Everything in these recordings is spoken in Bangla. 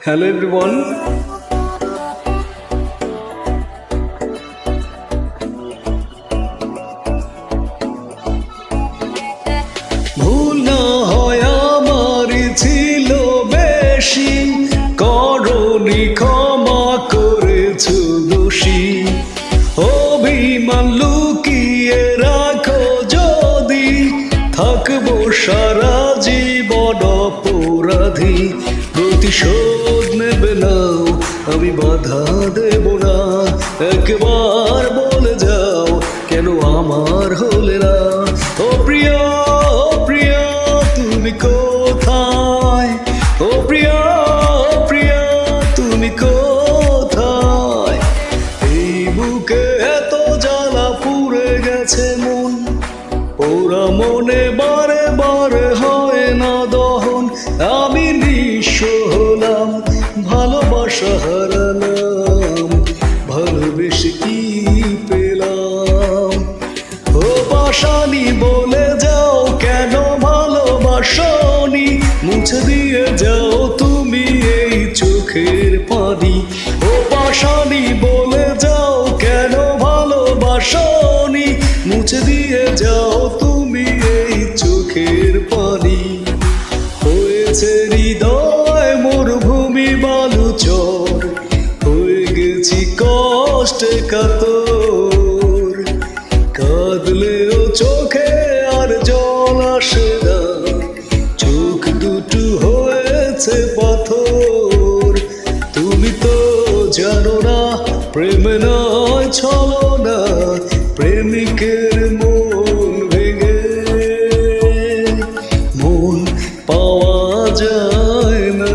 Hello everyone. ভুল না হয় আমারই ছিল বেশি, করনি ক্ষমা করেছো দোষী। অভিমান লুকিয়ে রাখো যদি, থাকবো সারা জীবন অপরাধী। প্রতিশোধ নেবে নাও, আমি বাধা দেব না। একবার বলে যাও, কেন আমার হলে না? ও প্রিয়া, ও প্রিয়া, তুমি কোথায়? ও প্রিয়া, ও প্রিয়া, তুমি কোথায়? এই বুকে এত জ্বালা পুড়ে গেছে মন, ওরা মনে বারে বারে হয় না দহন। আমি নিঃস্ব হলাম, ভালোবাসা হারালাম, ভালোবেসে কি পেলাম? ও পাশানি বলে যাও, কেন ভালোবাসনি? মুছে দিয়ে যাও তুমি এই চোখের পানি। ও পাশানি বলে যাও, কেন ভালোবাসনি? মুছে দিয়ে যাও তুমি এই চোখের পানি। হয়েছে হৃদয় মরুভূমি বালুচর, হয়ে গেছি কষ্টে কাতর। কাঁদলেও চোখে আর জল আসে না, চোখ দুটো হয়েছে পাথর। তুমি তো জানো না, প্রেম নয় ছলনা, প্রেমিকের মন ভেঙে মন পাওয়া যায় না,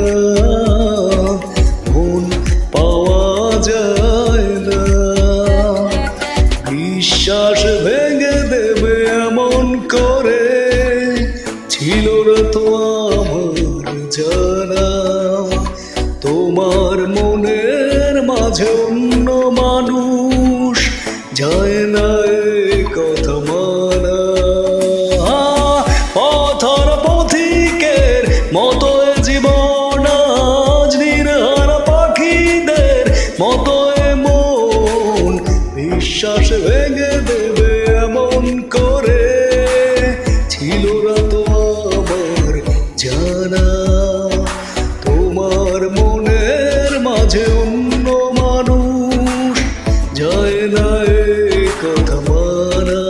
মন পাওয়া যায় না। বিশ্বাস ভেঙে দেবে এমন করে, ছিল না তো আমার জানা। তোমার মনের মাঝে অন্য মানুষ, যায় না এই কথা মানা। পথর পথিকের মতো এ জীবন আজ, নির্হার পাখিদের মতো এ মন। বিশ্বাস ভেঙে দেবে এমন করে, ছিল না তো আমার জানা। তোমার মনের মাঝে অন্য মানুষ, যায় না এই কথা মানা।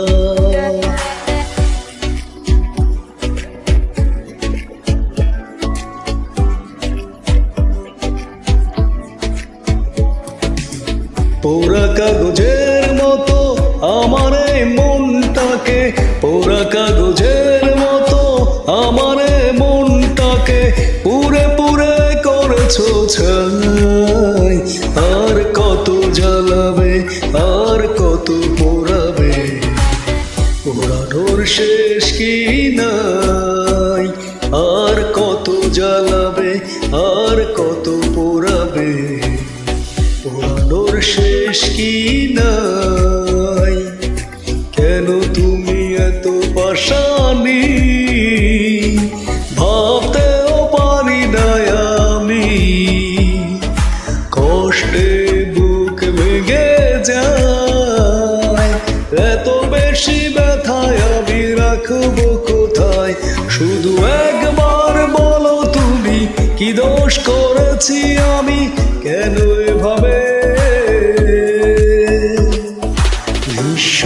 পোড়া কাগজের মতো আমার এই মনটাকে, পোড়া কাগজের মতো আমার এই মনটাকে পুরে পুরে করেছো ছাই। আর কত জ্বালাবে, আর কত পোড়াবে, পোড়ানোর শেষ কি নাই? আর কত জ্বালাবে, আর কত পোড়াবে, পোড়ানোর শেষ কি নাই? কেন তুমি এত পাশানি? ভাবতেও পারি না আমি, কষ্টে বুক ভেঙে যায়। এত বেশি ব্যথায় আমি রাখবো কোথায়? শুধু একবার বলো তুমি, কি দোষ করেছি আমি? কেন এভাবে নিঃস্ব